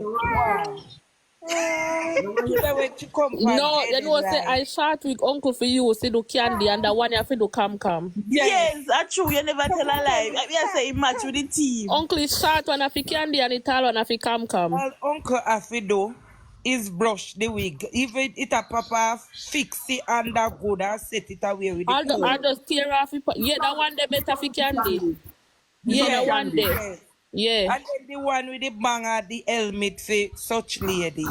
Wow. Today when she come from No, you know, say I shot with uncle for you, say do candy, and the one you have to do come. Yes, that's true. You never tell a lie. I say match with the team. Uncle is short one of candy and the tall one of come. All Uncle Afido is brush the wig. Even it a papa fix it under good and set it away with the I comb. just tear off it. Yeah, that one day better for candy. Yeah, that Yes, one day. yes. Yeah. And then the one with the banger, the helmet for such lady.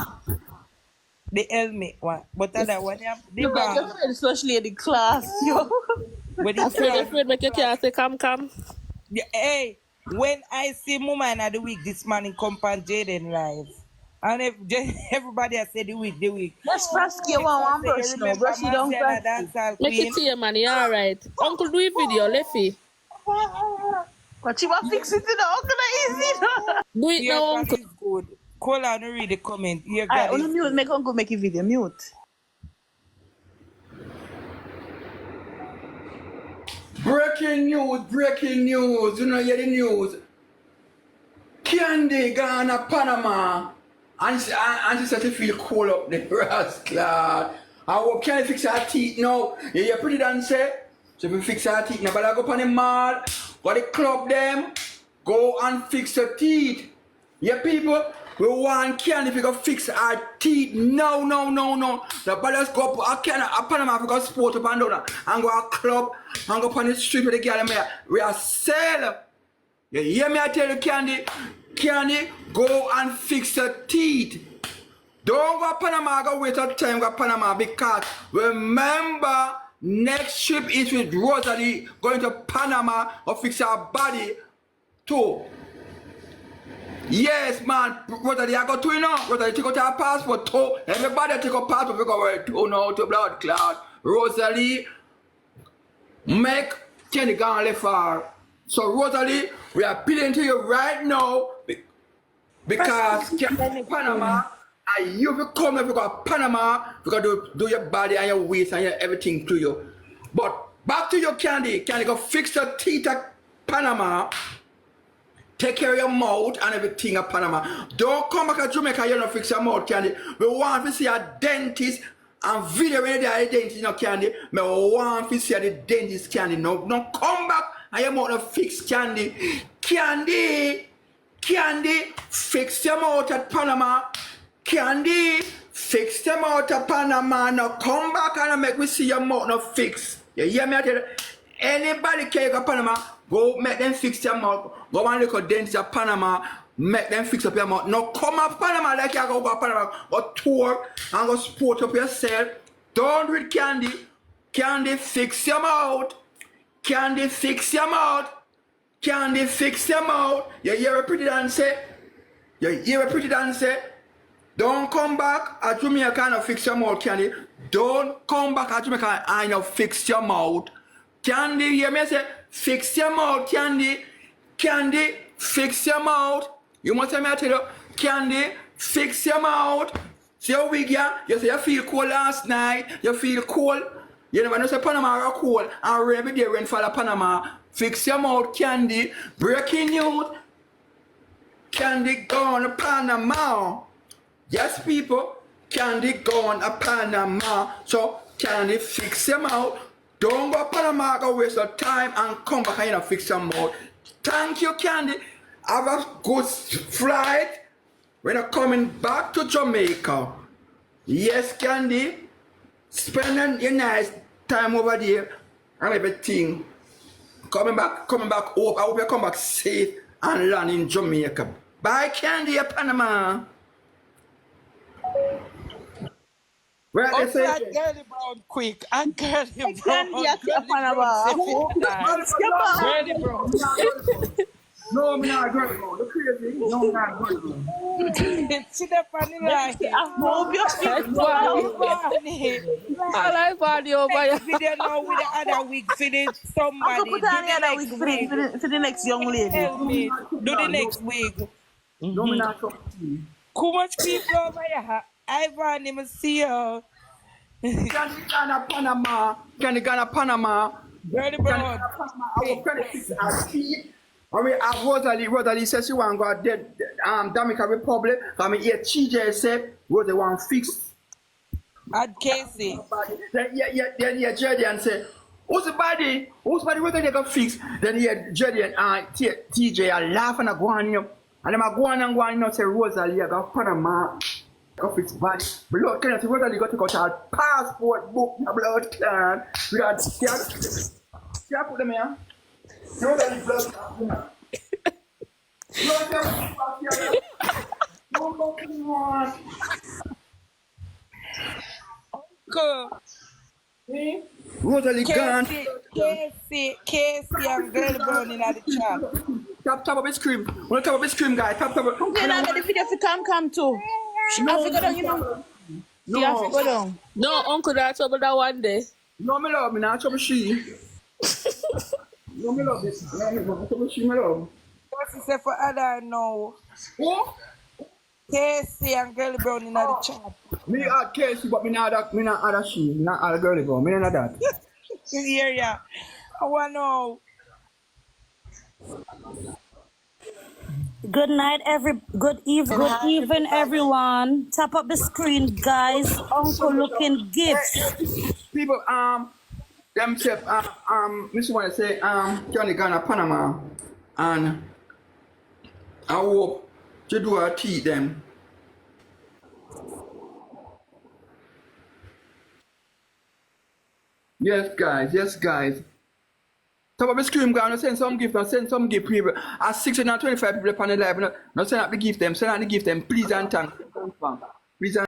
The helmet one. But that one, yeah, the You make bang. your friend such lady class, yo. With the Afraid make you can't say come. Yeah, hey, when I see Muma in the week this morning come on Jaden live. And if everybody has said the week. Let's first get one You brush now. remember Brush it down Marciana first. dancehall Make queen? it here, man. Yeah, alright. Uncle do a video, Leffy. But you want fix it now. How can I easy now? Do it Your now, fan uncle. is good. Call and read the comment. Your Alright, God on is mute, good. make Uncle make a video. Mute. Breaking news. You know, hear the news. Candy gone to Panama. And she said she feel cold up there, rascal. I hope Candy fix her teeth now. You hear pretty dance say? So if you fix her teeth now, but I go up on the mall, go to the club them, go and fix her teeth. Yeah, people, we want Candy to go fix her teeth. No. The brothers go up a Panama to go sport up and down and go to a club and go up on the street with the girl and we are sell. You hear me? I tell you, Candy, go and fix your teeth. Don't go to Panama, go wait a time, go to Panama because remember, next trip is with Rosalie going to Panama or fix her body too. Yes, man, Rosalie, I got to you know. Rosalie, take out her passport too. Everybody take a passport because we're too now to blood clot. Rosalie, make Candy go and left her. So Rosalie, we are appealing to you right now because Panama, and you will come if you go to Panama, you got to do your body and your waist and your everything to you. But back to your Candy go fix your teeth at Panama, take care of your mouth and everything at Panama. Don't come back to Jamaica, you don't fix your mouth, Candy. We want to see a dentist and video when they are a dentist, you know, Candy. We want to see the dentist, Candy. No, come back. I am out of fix Candy. Candy, fix them out at Panama. Candy, fix them out at Panama. Now come back and make me see your mouth now fix. You hear me? I tell you, anybody can go to Panama, go make them fix your mouth. Go and look at dentist at Panama, make them fix up your mouth. Now come up Panama like you go to Panama, go tour and go sport up yourself. Don't do it, Candy. Candy, fix your mouth. Candy, fix your mouth. Candy, fix your mouth. You hear a pretty dance say? Don't come back at Jamaica and fix your mouth, Candy. Don't come back at Jamaica and fix your mouth. Candy, hear me say? Fix your mouth, Candy. Candy, fix your mouth. You must tell me I tell you, Candy, fix your mouth. See how wig ya? You say you feel cold last night. You feel cold. You never know say Panama are cold and rain every day rain fall at Panama. Fix your mouth, Candy. Breaking news. Candy gone to Panama. Yes, people. Candy gone to Panama. So Candy fix your mouth. Don't go to Panama, go waste your time and come back and fix your mouth. Thank you, Candy. Have a good flight when you're coming back to Jamaica. Yes, Candy. Spending your nice time over there and everything. Coming back hope. I hope you come back safe and land in Jamaica. Bye, Candy, Panama. Where they say? And Girly Brown quick. And Girly Brown. Candy at your Panama. Girly Brown. No, I'm not going to. The crazy. No, I'm not going to. See the funny line. I hope you're still I like body over here. Video now with the other week for the somebody. I'll put on the other wig for the next young lady. Help me. Do the next week. No, I'm not going to. Too much people over here. I want him to see you. Candy gonna Panama. Candy gonna Panama. Girly Candy Brown. gonna Panama. I will fix her teeth. I mean, Rosalie says she want to go dead, Dominican Republic. I mean, yeah, TJ said, Rosalie want to fix. At Casey. Then, yeah, Jody and say, who's the body Rosalie they got fix? Then, yeah, Jody and TJ are laughing at going here. And them are going and going, you know, say, Rosalie, I got Panama. Got fix body. Blood can I say, Rosalie got to go to her passport book, the blood can. We got, yeah, put them here. Rosalie blood can. Cool. Rosalie gone. Casey and Girl Brown in the chat. Top up his cream. When top up his cream, guy. Top. You know, the video for come too. She have to go down, you know. She have to go down. No, Uncle, that's over that one day. No, me love me. Not trouble she. No, me love this. No, me love. Trouble she, me love. Casey say for other now. Who? Casey and Girl Brown in the chat. Me add Casey, but me not add she. Me not add girly girl. Me not that. Here, yeah. I want to know. Good night, good evening, everyone. Tap up the screen, guys. Uncle looking gifts. People, them say, Mr. Want to say, Johnny Ghana, Panama, and I hope to do a tea them. Yes, guys. Top of the screen, guys, send some gift, people. As 625 people upon the live, not send out the gift them, please and thank. Please and